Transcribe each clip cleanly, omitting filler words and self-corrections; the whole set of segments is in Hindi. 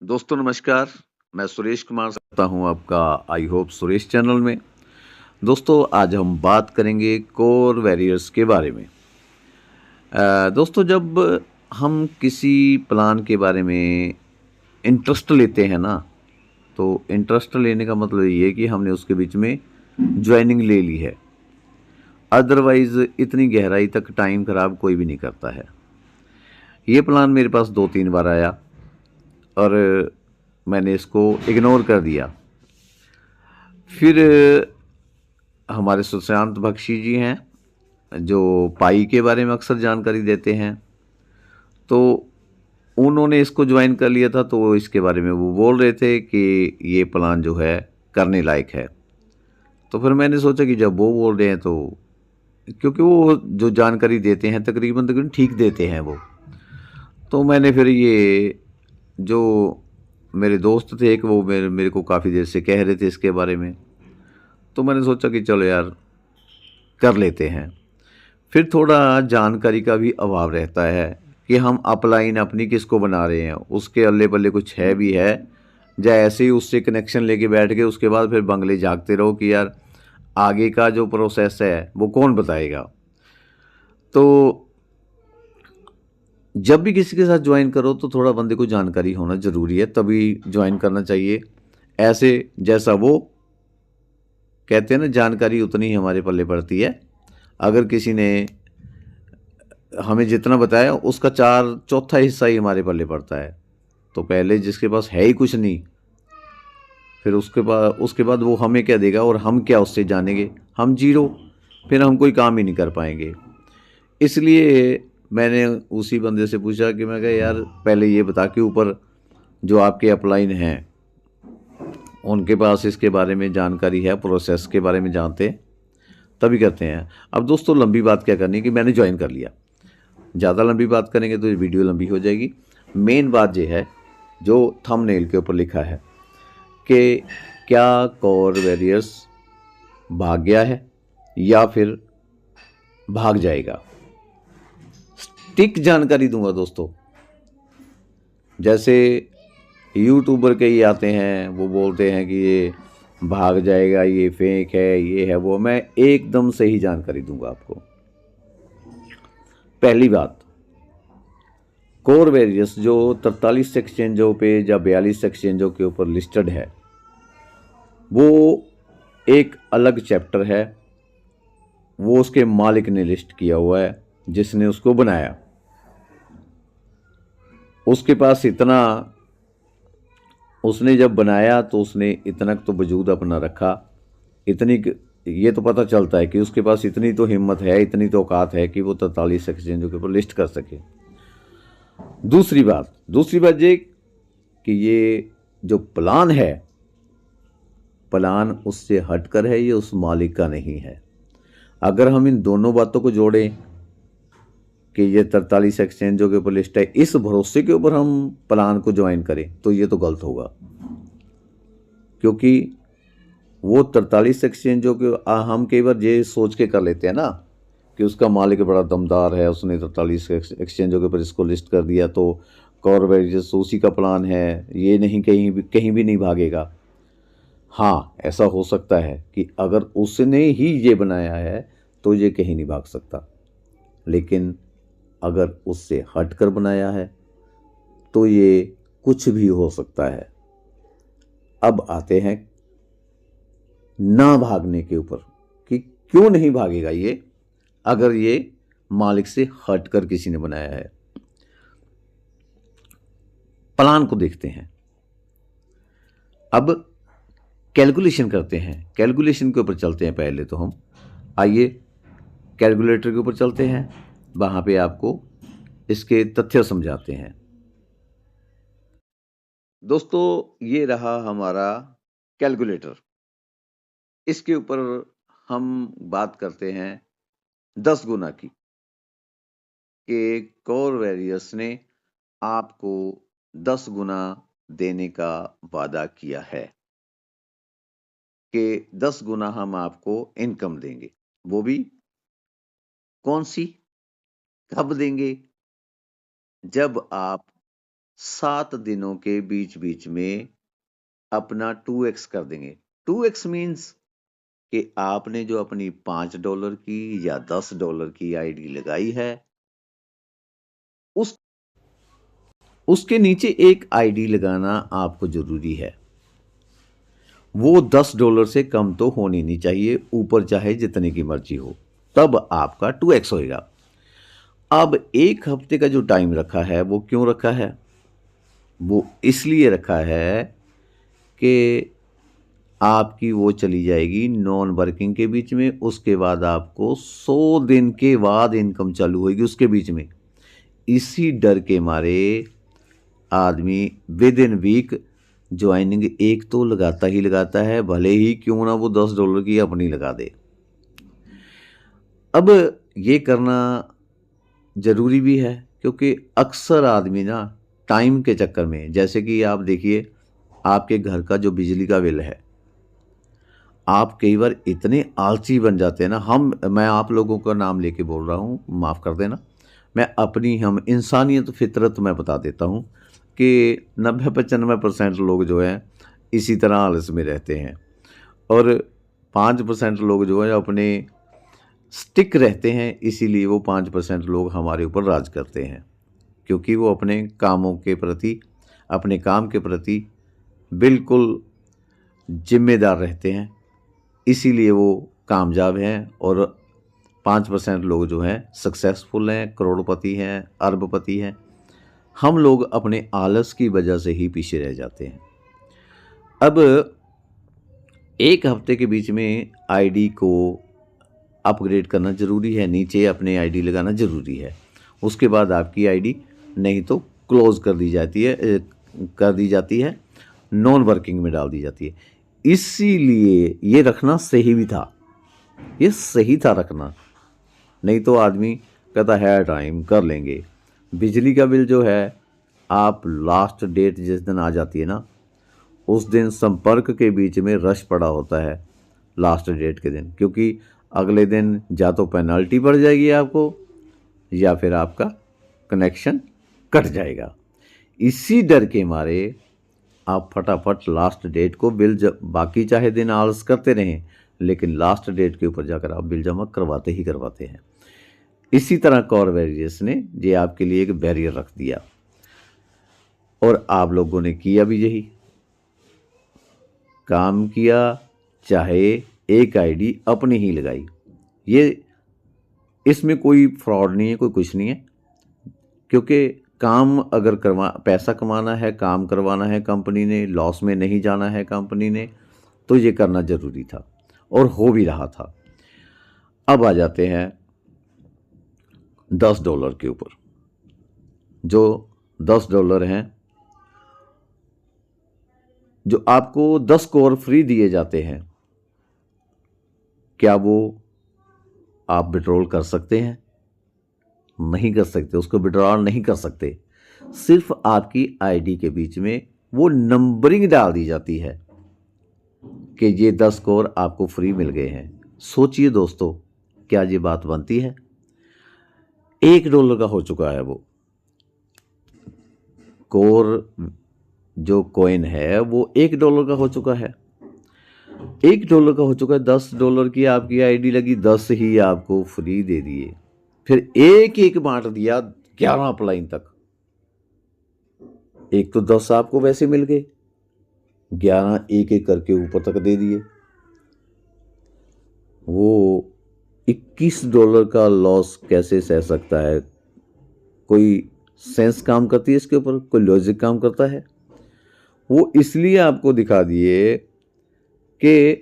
दोस्तों नमस्कार, मैं सुरेश कुमार करता हूँ आपका आई होप सुरेश चैनल में। दोस्तों आज हम बात करेंगे कोर वैरियर्स के बारे में। दोस्तों जब हम किसी प्लान के बारे में इंटरेस्ट लेते हैं ना, तो इंटरेस्ट लेने का मतलब ये है कि हमने उसके बीच में ज्वाइनिंग ले ली है। अदरवाइज़ इतनी गहराई तक टाइम ख़राब कोई भी नहीं करता है। ये प्लान मेरे पास 2-3 बार आया और मैंने इसको इग्नोर कर दिया। फिर हमारे सुशांत बख्शी जी हैं, जो पाई के बारे में अक्सर जानकारी देते हैं, तो उन्होंने इसको ज्वाइन कर लिया था। तो इसके बारे में वो बोल रहे थे कि ये प्लान जो है करने लायक है। तो फिर मैंने सोचा कि जब वो बोल रहे हैं तो, क्योंकि वो जो जानकारी देते हैं तकरीबन तकरीबन ठीक देते हैं वो, तो मैंने फिर ये जो मेरे दोस्त थे एक, वो मेरे मेरे को काफ़ी देर से कह रहे थे इसके बारे में, तो मैंने सोचा कि चलो यार कर लेते हैं। फिर थोड़ा जानकारी का भी अभाव रहता है कि हम अपलाइन अपनी किसको बना रहे हैं, उसके अल्ले पल्ले कुछ है भी है, या ऐसे ही उससे कनेक्शन लेके बैठ गए, उसके बाद फिर बंगले जागते रहो कि यार आगे का जो प्रोसेस है वो कौन बताएगा। तो जब भी किसी के साथ ज्वाइन करो तो थोड़ा बंदे को जानकारी होना ज़रूरी है, तभी ज्वाइन करना चाहिए। ऐसे जैसा वो कहते हैं ना, जानकारी उतनी ही हमारे पल्ले पड़ती है। अगर किसी ने हमें जितना बताया उसका चार चौथा हिस्सा ही हमारे पल्ले पड़ता है, तो पहले जिसके पास है ही कुछ नहीं, फिर उसके बाद वो हमें क्या देगा और हम क्या उससे जानेंगे, हम जीरो, फिर हम कोई काम ही नहीं कर पाएंगे। इसलिए मैंने उसी बंदे से पूछा कि मैं कहा यार पहले ये बता कि ऊपर जो आपके अपलाइन हैं उनके पास इसके बारे में जानकारी है, प्रोसेस के बारे में जानते हैं, तभी करते हैं। अब दोस्तों लंबी बात क्या करनी कि मैंने ज्वाइन कर लिया, ज़्यादा लंबी बात करेंगे तो ये वीडियो लंबी हो जाएगी। मेन बात ये है जो थंबनेल के ऊपर लिखा है कि क्या कोर वैरियर्स भाग गया है या फिर भाग जाएगा। सटीक जानकारी दूंगा दोस्तों। जैसे यूट्यूबर के ही आते हैं, वो बोलते हैं कि ये भाग जाएगा, ये फेक है, ये है वो, मैं एकदम सही जानकारी दूंगा आपको। पहली बात, कोर वेरियस जो 43 एक्सचेंजों पे या 42 एक्सचेंजों के ऊपर लिस्टेड है, वो एक अलग चैप्टर है। वो उसके मालिक ने लिस्ट किया हुआ है, जिसने उसको बनाया। उसके पास इतना, उसने जब बनाया तो उसने इतना तो वजूद अपना रखा, इतनी ये तो पता चलता है कि उसके पास इतनी तो हिम्मत है, इतनी तो औकात है कि वो 43 एक्सचेंजों के ऊपर लिस्ट कर सके। दूसरी बात ये कि ये जो प्लान है, प्लान उससे हटकर है, ये उस मालिक का नहीं है। अगर हम इन दोनों बातों को जोड़ें कि ये 43 एक्सचेंजों के ऊपर लिस्ट है, इस भरोसे के ऊपर हम प्लान को ज्वाइन करें, तो ये तो गलत होगा। क्योंकि वो 43 एक्सचेंजों के हम कई बार ये सोच के कर लेते हैं ना कि उसका मालिक बड़ा दमदार है, उसने 43 एक्सचेंजों के ऊपर इसको लिस्ट कर दिया, तो कोर वैरियर्स उसी का प्लान है, ये नहीं कहीं भी नहीं भागेगा। हाँ, ऐसा हो सकता है कि अगर उसने ही ये बनाया है तो ये कहीं नहीं भाग सकता, लेकिन अगर उससे हटकर बनाया है तो ये कुछ भी हो सकता है। अब आते हैं ना भागने के ऊपर कि क्यों नहीं भागेगा ये, अगर ये मालिक से हटकर किसी ने बनाया है। प्लान को देखते हैं, अब कैलकुलेशन करते हैं, कैलकुलेशन के ऊपर चलते हैं। पहले तो हम आइए कैलकुलेटर के ऊपर चलते हैं, वहाँ पे आपको इसके तथ्य समझाते हैं। दोस्तों ये रहा हमारा कैलकुलेटर, इसके ऊपर हम बात करते हैं 10 गुना की, कि कोर वेरियस ने आपको 10 गुना देने का वादा किया है कि 10 गुना हम आपको इनकम देंगे। वो भी कौन सी, कब देंगे, जब आप 7 दिनों के बीच बीच में अपना 2x कर देंगे। 2x मीन्स कि आपने जो अपनी $5 की या $10 की आईडी लगाई है, उसके नीचे एक आईडी लगाना आपको जरूरी है। वो $10 से कम तो होनी नहीं चाहिए, ऊपर चाहे जितने की मर्जी हो, तब आपका 2x होएगा। अब 1 हफ्ते का जो टाइम रखा है वो क्यों रखा है? वो इसलिए रखा है कि आपकी वो चली जाएगी नॉन वर्किंग के बीच में, उसके बाद आपको 100 दिन के बाद इनकम चालू होगी उसके बीच में। इसी डर के मारे आदमी विद इन वीक ज्वाइनिंग एक तो लगाता ही लगाता है, भले ही क्यों ना वो $10 की अपनी लगा दे। अब ये करना ज़रूरी भी है क्योंकि अक्सर आदमी ना टाइम के चक्कर में, जैसे कि आप देखिए आपके घर का जो बिजली का बिल है, आप कई बार इतने आलसी बन जाते हैं ना, मैं आप लोगों का नाम लेके बोल रहा हूँ, माफ़ कर देना, मैं अपनी हम इंसानियत फितरत मैं बता देता हूँ कि 90-95% लोग जो हैं इसी तरह आलस में रहते हैं और 5% लोग जो हैं अपने स्टिक रहते हैं, इसीलिए वो 5% लोग हमारे ऊपर राज करते हैं क्योंकि वो अपने कामों के प्रति, अपने काम के प्रति बिल्कुल जिम्मेदार रहते हैं, इसीलिए वो कामयाब हैं और 5% लोग जो हैं सक्सेसफुल हैं, करोड़पति हैं, अरबपति हैं। हम लोग अपने आलस की वजह से ही पीछे रह जाते हैं। अब 1 हफ्ते के बीच में आईडी को अपग्रेड करना ज़रूरी है, नीचे अपने आईडी लगाना ज़रूरी है। उसके बाद आपकी आईडी नहीं तो क्लोज़ कर दी जाती है, नॉन वर्किंग में डाल दी जाती है। इसीलिए ये रखना सही भी था, ये सही था रखना, नहीं तो आदमी कहता है टाइम कर लेंगे। बिजली का बिल जो है, आप लास्ट डेट जिस दिन आ जाती है ना, उस दिन संपर्क के बीच में रश पड़ा होता है लास्ट डेट के दिन, क्योंकि अगले दिन या तो पेनल्टी पड़ जाएगी आपको या फिर आपका कनेक्शन कट जाएगा। इसी डर के मारे आप फटाफट लास्ट डेट को बिल, जब बाकी चाहे दिन आलस करते रहें लेकिन लास्ट डेट के ऊपर जाकर आप बिल जमा करवाते ही करवाते हैं। इसी तरह कोर वैरियर्स ने ये आपके लिए एक बैरियर रख दिया और आप लोगों ने किया भी यही, काम किया, चाहे एक आईडी अपनी ही लगाई। ये इसमें कोई फ्रॉड नहीं है, कोई कुछ नहीं है, क्योंकि काम अगर पैसा कमाना है, काम करवाना है कंपनी ने, लॉस में नहीं जाना है कंपनी ने, तो ये करना ज़रूरी था और हो भी रहा था। अब आ जाते हैं $10 के ऊपर। जो $10 हैं, जो आपको 10 कोर फ्री दिए जाते हैं, क्या वो आप विड्रॉल कर सकते हैं? नहीं कर सकते, उसको विड्रॉल नहीं कर सकते। सिर्फ आपकी आईडी के बीच में वो नंबरिंग डाल दी जाती है कि ये 10 कोर आपको फ्री मिल गए हैं। सोचिए दोस्तों, क्या ये बात बनती है? $1 का हो चुका है वो कोर, जो कॉइन है वो $1 का हो चुका है, $1 का हो चुका है। $10 की आपकी आईडी लगी, 10 ही आपको फ्री दे दिए, फिर एक एक बांट दिया 11 अपलाइन तक। एक तो 10 आपको वैसे मिल गए, 11 एक एक करके ऊपर तक दे दिए। वो $21 का लॉस कैसे सह सकता है? कोई सेंस काम करती है इसके ऊपर? कोई लॉजिक काम करता है? वो इसलिए आपको दिखा दिए कि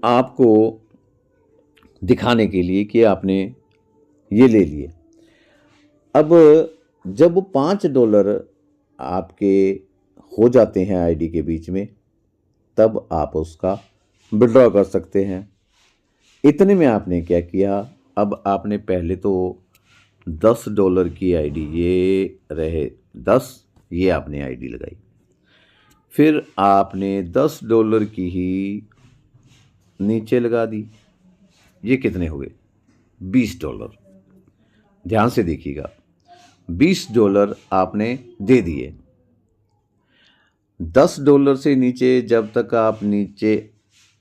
आपको दिखाने के लिए कि आपने ये ले लिए। अब जब $5 आपके हो जाते हैं आईडी के बीच में, तब आप उसका विड्रॉ कर सकते हैं। इतने में आपने क्या किया? अब आपने पहले तो $10 की आईडी, ये रहे 10, ये आपने आईडी लगाई, फिर आपने $10 की ही नीचे लगा दी। ये कितने हो गए? $20। ध्यान से देखिएगा, $20 आपने दे दिए। $10 से नीचे जब तक आप नीचे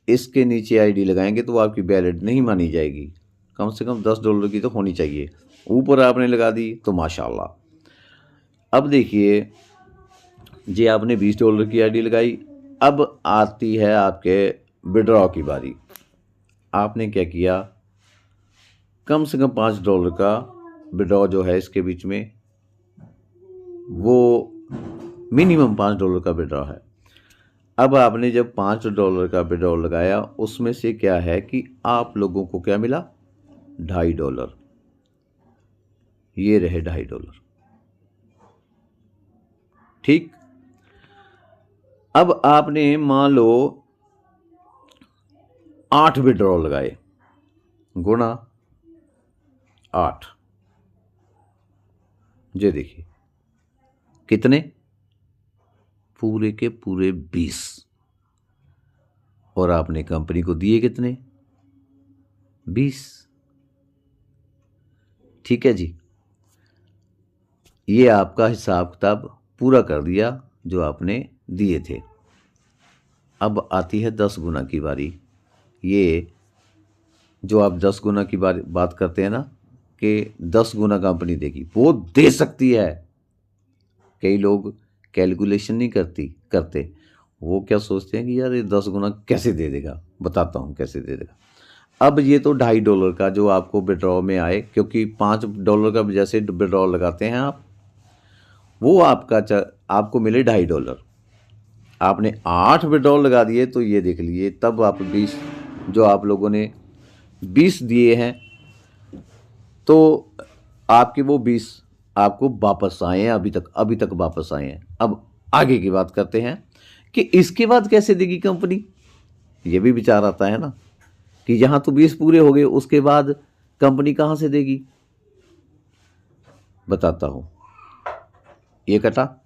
इसके नीचे आईडी लगाएंगे तो आपकी वैलिड नहीं मानी जाएगी। कम से कम $10 की तो होनी चाहिए। ऊपर आपने लगा दी तो माशाल्लाह। अब देखिए, ये आपने $20 की आईडी लगाई। अब आती है आपके विड्रॉ की बारी। आपने क्या किया, कम से कम $5 का विड्रॉ जो है इसके बीच में, वो मिनिमम $5 का विड्रॉ है। अब आपने जब $5 का विड्रॉ लगाया, उसमें से क्या है कि आप लोगों को क्या मिला, $2.5। ये रहे $2.5। ठीक। अब आपने मान लो 8 विड्रॉ लगाए, गुणा 8, ये देखिए कितने, पूरे के पूरे 20। और आपने कंपनी को दिए कितने, 20। ठीक है जी, ये आपका हिसाब किताब पूरा कर दिया जो आपने दिए थे। अब आती है 10 गुना की बारी। ये जो आप 10 गुना की बात करते हैं ना, कि 10 गुना कंपनी देगी, वो दे सकती है। कई लोग कैलकुलेशन नहीं करते, वो क्या सोचते हैं कि यार ये 10 गुना कैसे दे देगा, बताता हूँ कैसे दे देगा। अब ये तो $2.5 का जो आपको विड्रॉ में आए, क्योंकि $5 का जैसे विड्रॉ लगाते हैं आप, वो आपको मिले $2.5। आपने 8 विड्रॉ लगा दिए तो ये देख लीजिए, तब आप 20, जो आप लोगों ने 20 दिए हैं, तो आपके वो 20 आपको वापस आए हैं, अभी तक वापस आए हैं। अब आगे की बात करते हैं कि इसके बाद कैसे देगी कंपनी। ये भी विचार आता है ना कि यहाँ तो 20 पूरे हो गए, उसके बाद कंपनी कहाँ से देगी। बताता हूँ। ये कटा।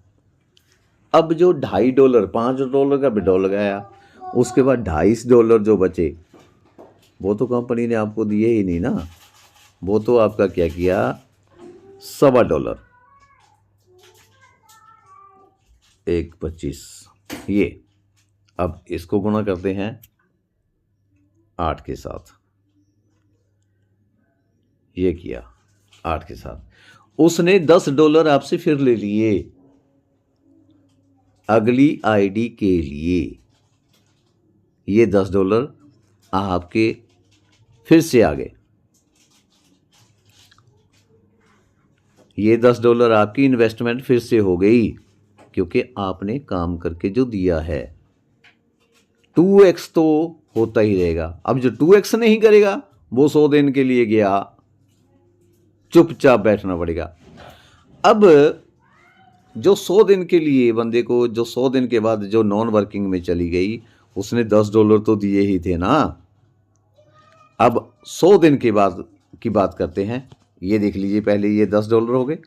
अब जो $2.5, $5 का विड्रॉ लगाया, उसके बाद $2.5 जो बचे, वो तो कंपनी ने आपको दिए ही नहीं ना, वो तो आपका क्या किया, $1.25, 1.25 ये। अब इसको गुणा करते हैं 8 के साथ, ये किया 8 के साथ, उसने $10 आपसे फिर ले लिए अगली आईडी के लिए। ये $10 आपके फिर से आ गए। ये $10 आपकी इन्वेस्टमेंट फिर से हो गई, क्योंकि आपने काम करके जो दिया है। 2x तो होता ही रहेगा। अब जो 2x नहीं करेगा वो 100 दिन के लिए गया, चुपचाप बैठना पड़ेगा। अब जो 100 दिन के लिए बंदे को, जो 100 दिन के बाद जो नॉन वर्किंग में चली गई, उसने $10 तो दिए ही थे ना। अब 100 दिन के बाद की बात करते हैं। ये देख लीजिए, पहले ये $10 हो गए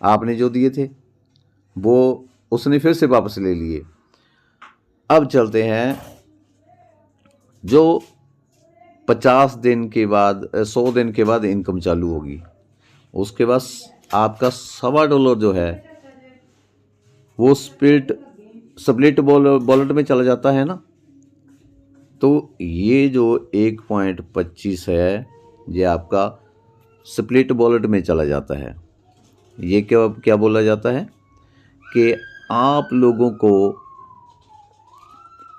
आपने जो दिए थे, वो उसने फिर से वापस ले लिए। अब चलते हैं जो 50 दिन के बाद, 100 दिन के बाद इनकम चालू होगी, उसके बाद आपका $1.25 जो है वो स्प्लिट वॉलेट में चला जाता है ना। तो ये जो 1.25 है, ये आपका स्प्लिट वॉलेट में चला जाता है। ये क्या बोला जाता है कि आप लोगों को,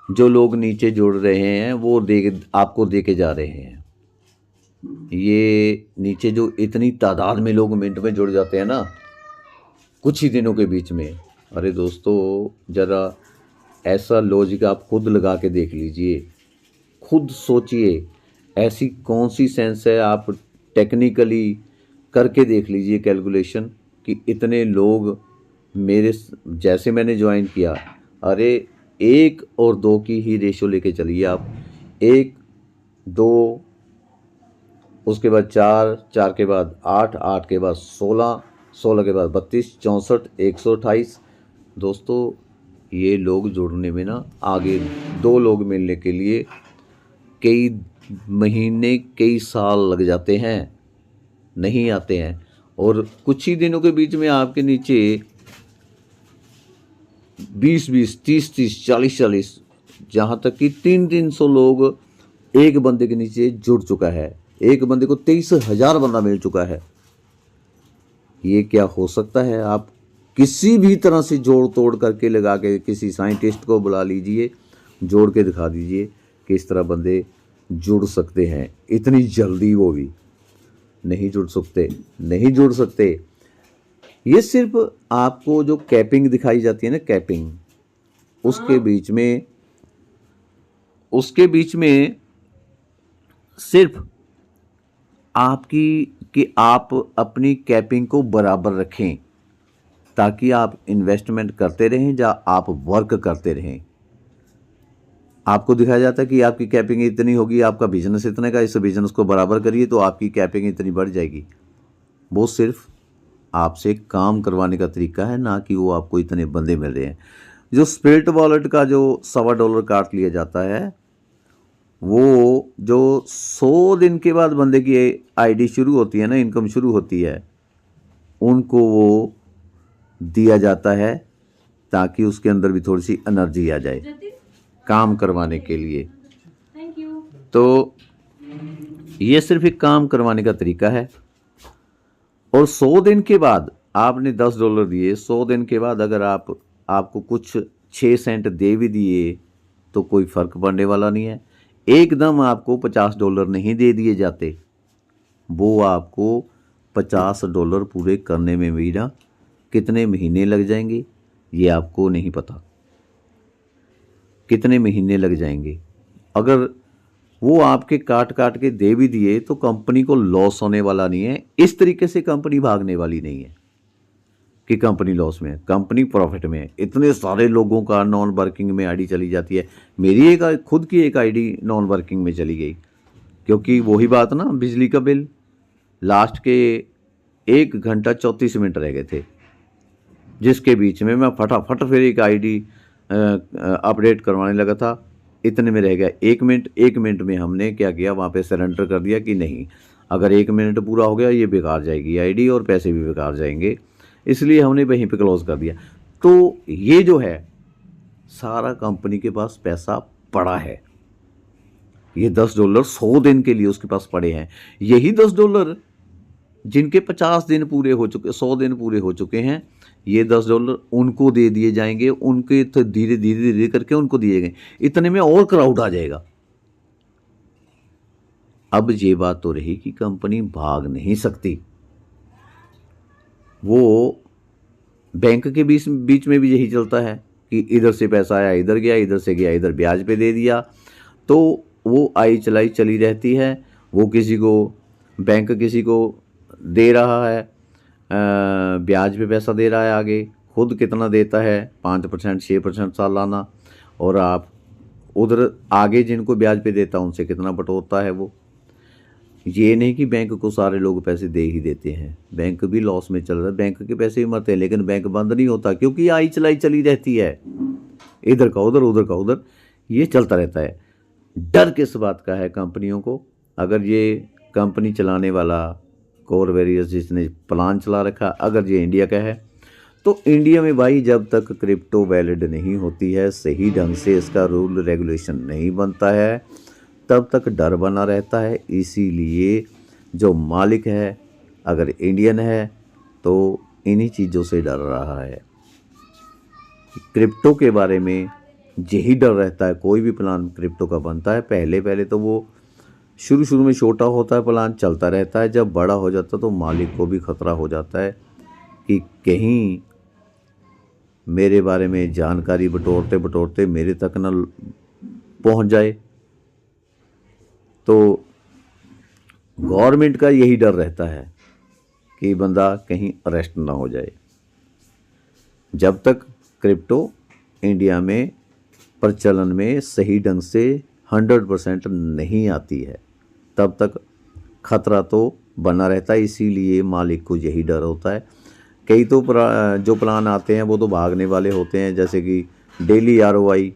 जो लोग नीचे जुड़ रहे हैं, वो आपको दे के जा रहे हैं। ये नीचे जो इतनी तादाद में लोग मिनट में जुड़ जाते हैं ना कुछ ही दिनों के बीच में, अरे दोस्तों ज़रा ऐसा लॉजिक आप खुद लगा के देख लीजिए, खुद सोचिए ऐसी कौन सी सेंस है, आप टेक्निकली करके देख लीजिए कैलकुलेशन कि इतने लोग मेरे जैसे मैंने ज्वाइन किया, अरे 1 और 2 की ही रेशो लेके चलिए आप। 1, 2, उसके बाद 4, 4 के बाद 8, 8 के बाद 16, 16 के बाद 32, 64, 128। दोस्तों ये लोग जुड़ने में ना, आगे 2 लोग मिलने के लिए कई महीने, कई साल लग जाते हैं, नहीं आते हैं। और कुछ ही दिनों के बीच में आपके नीचे 20-20, 30-30, 40-40, जहाँ तक कि 300 लोग एक बंदे के नीचे जुड़ चुका है। एक बंदे को 23,000 बंदा मिल चुका है। ये क्या हो सकता है? आप किसी भी तरह से जोड़ तोड़ करके लगा के किसी साइंटिस्ट को बुला लीजिए, जोड़ के दिखा दीजिए कि इस तरह बंदे जुड़ सकते हैं। इतनी जल्दी वो भी नहीं जुड़ सकते, नहीं जुड़ सकते। ये सिर्फ आपको जो कैपिंग दिखाई जाती है ना, कैपिंग, उसके बीच में सिर्फ आपकी कि आप अपनी कैपिंग को बराबर रखें ताकि आप इन्वेस्टमेंट करते रहें या आप वर्क करते रहें। आपको दिखाया जाता है कि आपकी कैपिंग इतनी होगी, आपका बिजनेस इतने का, इस बिजनेस को बराबर करिए तो आपकी कैपिंग इतनी बढ़ जाएगी। वो सिर्फ आपसे काम करवाने का तरीका है, ना कि वो आपको इतने बंदे मिल रहे हैं। जो स्पिरिट वॉलेट का जो $1.25 काट लिया जाता है, वो जो 100 दिन के बाद बंदे की आईडी शुरू होती है ना, इनकम शुरू होती है, उनको वो दिया जाता है ताकि उसके अंदर भी थोड़ी सी एनर्जी आ जाए काम करवाने के लिए। तो ये सिर्फ एक काम करवाने का तरीका है। और 100 दिन के बाद आपने $10 दिए, 100 दिन के बाद अगर आपको कुछ 6 सेंट दे भी दिए तो कोई फ़र्क पड़ने वाला नहीं है। एकदम आपको $50 नहीं दे दिए जाते, वो आपको $50 पूरे करने में भी ना कितने महीने लग जाएंगे ये आपको नहीं पता, कितने महीने लग जाएंगे। अगर वो आपके काट काट के दे भी दिए तो कंपनी को लॉस होने वाला नहीं है। इस तरीके से कंपनी भागने वाली नहीं है कि कंपनी लॉस में है, कंपनी प्रॉफिट में है। इतने सारे लोगों का नॉन वर्किंग में आईडी चली जाती है। मेरी एक खुद की एक आईडी नॉन वर्किंग में चली गई, क्योंकि वही बात ना, बिजली का बिल लास्ट के 1 घंटा 34 मिनट रह गए थे, जिसके बीच में मैं फटाफट फिर एक आईडी अपडेट करवाने लगा था। इतने में रह गया 1 मिनट। 1 मिनट में हमने क्या किया, वहाँ पे सरेंडर कर दिया कि नहीं, अगर 1 मिनट पूरा हो गया ये बेकार जाएगी आईडी और पैसे भी बेकार जाएंगे, इसलिए हमने वहीं पे क्लोज कर दिया। तो ये जो है सारा कंपनी के पास पैसा पड़ा है, ये $10 100 दिन के लिए उसके पास पड़े हैं। यही $10 जिनके 50 दिन पूरे हो चुके, 100 दिन पूरे हो चुके हैं, ये $10 उनको दे दिए जाएंगे। उनके तो धीरे धीरे धीरे करके उनको दिए गए, इतने में और क्राउड आ जाएगा। अब ये बात तो रही कि कंपनी भाग नहीं सकती। वो बैंक के बीच में भी यही चलता है कि इधर से पैसा आया इधर गया, इधर से गया इधर, ब्याज पे दे दिया, तो वो आई चलाई चली रहती है। वो किसी को, बैंक किसी को दे रहा है, ब्याज पे पैसा दे रहा है, आगे खुद कितना देता है, 5%, 6% सालाना, और आप उधर आगे जिनको ब्याज पे देता है उनसे कितना बटोरता है वो। ये नहीं कि बैंक को सारे लोग पैसे दे ही देते हैं, बैंक भी लॉस में चल रहा है, बैंक के पैसे भी मरते हैं, लेकिन बैंक बंद नहीं होता, क्योंकि आई चलाई चली रहती है, इधर का उधर उधर का उधर, ये चलता रहता है। डर किस बात का है कंपनियों को? अगर ये कंपनी चलाने वाला कोर वैरियर्स जिसने प्लान चला रखा, अगर ये इंडिया का है, तो इंडिया में भाई जब तक क्रिप्टो वैलिड नहीं होती है, सही ढंग से इसका रूल रेगुलेशन नहीं बनता है, तब तक डर बना रहता है। इसीलिए जो मालिक है अगर इंडियन है तो इन्हीं चीज़ों से डर रहा है। क्रिप्टो के बारे में यही डर रहता है। कोई भी प्लान क्रिप्टो का बनता है, पहले तो वो शुरू में छोटा होता है, प्लान चलता रहता है, जब बड़ा हो जाता है तो मालिक को भी खतरा हो जाता है कि कहीं मेरे बारे में जानकारी बटोरते बटोरते मेरे तक न पहुंच जाए। तो गवर्नमेंट का यही डर रहता है कि बंदा कहीं अरेस्ट ना हो जाए। जब तक क्रिप्टो इंडिया में प्रचलन में सही ढंग से 100% नहीं आती है, तब तक खतरा तो बना रहता है। इसीलिए मालिक को यही डर होता है। कई तो जो प्लान आते हैं वो तो भागने वाले होते हैं, जैसे कि डेली ROI।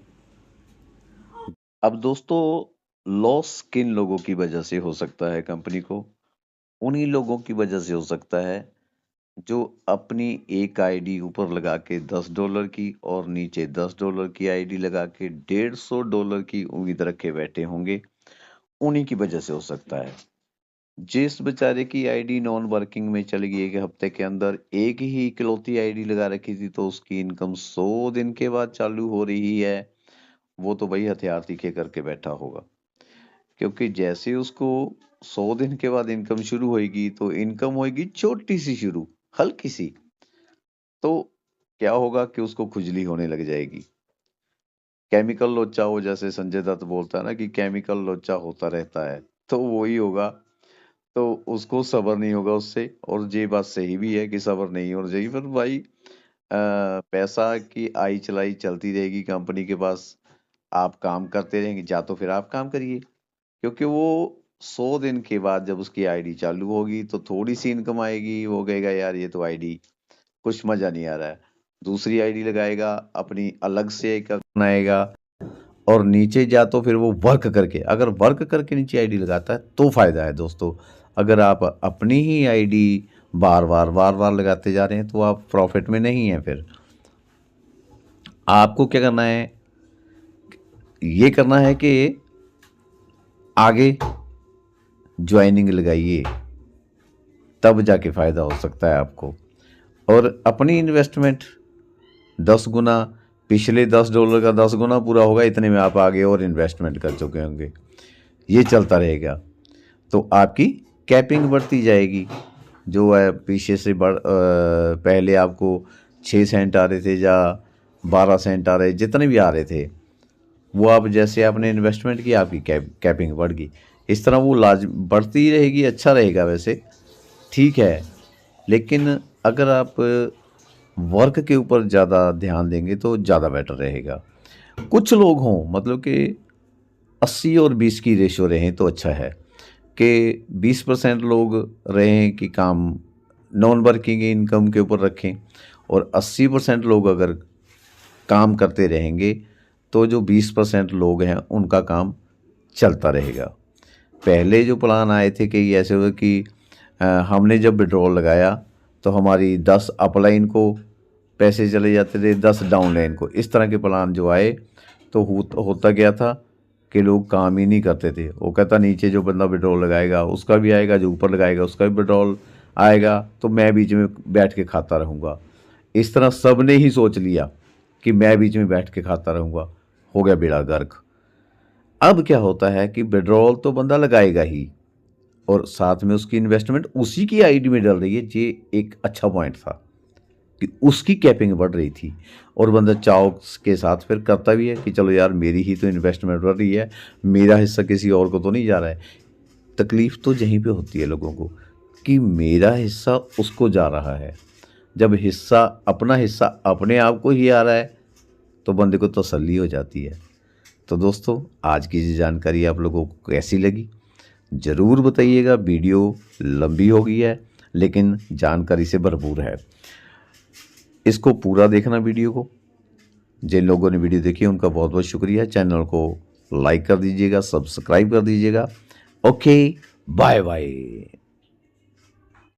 अब दोस्तों, लॉस किन लोगों की वजह से हो सकता है कंपनी को? उन्हीं लोगों की वजह से हो सकता है जो अपनी एक आईडी ऊपर लगा के $10 की और नीचे $10 की आईडी लगा के $150 की उम्मीद रखे बैठे होंगे, उन्हीं की वजह से हो सकता है। जिस बेचारे की आईडी नॉन वर्किंग में चली गई 1 हफ्ते के अंदर, एक ही इकलौती आईडी लगा रखी थी, तो उसकी इनकम 100 दिन के बाद चालू हो रही है, वो तो वही हथियार तीखे करके बैठा होगा। क्योंकि जैसे उसको 100 दिन के बाद इनकम शुरू होएगी, तो इनकम होएगी छोटी सी शुरू, हल्की सी। तो क्या होगा कि उसको खुजली होने लग जाएगी। केमिकल लोचा हो, जैसे संजय दत्त बोलता है ना कि केमिकल लोचा होता रहता है, तो वही होगा। तो उसको सब्र नहीं होगा उससे, और ये बात सही भी है कि सब्र नहीं होना चाहिए। पर भाई पैसा की आई चलाई चलती रहेगी कंपनी के पास, आप काम करते रहेंगे, या तो फिर आप काम करिए, क्योंकि वो 100 दिन के बाद जब उसकी आईडी चालू होगी तो थोड़ी सी इनकम आएगी, वो कहेगा यार ये तो आईडी कुछ मजा नहीं आ रहा है, दूसरी आईडी लगाएगा, अपनी अलग से एक बनाएगा, और नीचे जा तो फिर वो वर्क करके, अगर वर्क करके नीचे आईडी लगाता है तो फायदा है दोस्तों। अगर आप अपनी ही आईडी बार बार लगाते जा रहे हैं तो आप प्रॉफिट में नहीं हैं। फिर आपको क्या करना है, ये करना है कि आगे ज्वाइनिंग लगाइए, तब जाके फ़ायदा हो सकता है आपको। और अपनी इन्वेस्टमेंट 10 गुना, पिछले $10 का 10 गुना पूरा होगा, इतने में आप आगे और इन्वेस्टमेंट कर चुके होंगे। ये चलता रहेगा, तो आपकी कैपिंग बढ़ती जाएगी। जो है पीछे से पहले आपको 6 सेंट आ रहे थे या 12 सेंट आ रहे, जितने भी आ रहे थे, वो आप जैसे आपने इन्वेस्टमेंट की, आपकी कैपिंग बढ़ गई। इस तरह वो बढ़ती रहेगी, अच्छा रहेगा वैसे, ठीक है। लेकिन अगर आप वर्क के ऊपर ज़्यादा ध्यान देंगे तो ज़्यादा बेटर रहेगा। कुछ लोग हों, मतलब कि 80 और 20 की रेशो रहें तो अच्छा है, कि 20% लोग रहें कि काम नॉन वर्किंग इनकम के ऊपर रखें, और 80% लोग अगर काम करते रहेंगे तो जो 20% लोग हैं उनका काम चलता रहेगा। पहले जो प्लान आए थे कि ऐसे हुआ कि हमने जब विड्रॉल लगाया तो हमारी 10 अपलाइन को पैसे चले जाते थे, 10 डाउनलाइन को। इस तरह के प्लान जो आए तो होता गया था कि लोग काम ही नहीं करते थे। वो कहता नीचे जो बंदा विड्रॉल लगाएगा उसका भी आएगा, जो ऊपर लगाएगा उसका भी विड्रॉल आएगा, तो मैं बीच में बैठ के खाता रहूँगा। इस तरह सब ने ही सोच लिया कि मैं बीच में बैठ के खाता रहूँगा, हो गया बेड़ा गर्क। अब क्या होता है कि विड्रॉल तो बंदा लगाएगा ही, और साथ में उसकी इन्वेस्टमेंट उसी की आईडी में डल रही है। ये एक अच्छा पॉइंट था कि उसकी कैपिंग बढ़ रही थी, और बंदा चाव के साथ फिर करता भी है कि चलो यार मेरी ही तो इन्वेस्टमेंट बढ़ रही है, मेरा हिस्सा किसी और को तो नहीं जा रहा है। तकलीफ़ तो यहीं पे होती है लोगों को कि मेरा हिस्सा उसको जा रहा है। जब अपना हिस्सा अपने आप को ही आ रहा है तो बंदे को तसल्ली हो जाती है। तो दोस्तों, आज की ये जानकारी आप लोगों को कैसी लगी ज़रूर बताइएगा। वीडियो लंबी हो गई है लेकिन जानकारी से भरपूर है। इसको पूरा देखना वीडियो को। जिन लोगों ने वीडियो देखी उनका बहुत बहुत शुक्रिया। चैनल को लाइक कर दीजिएगा, सब्सक्राइब कर दीजिएगा। Okay, bye bye.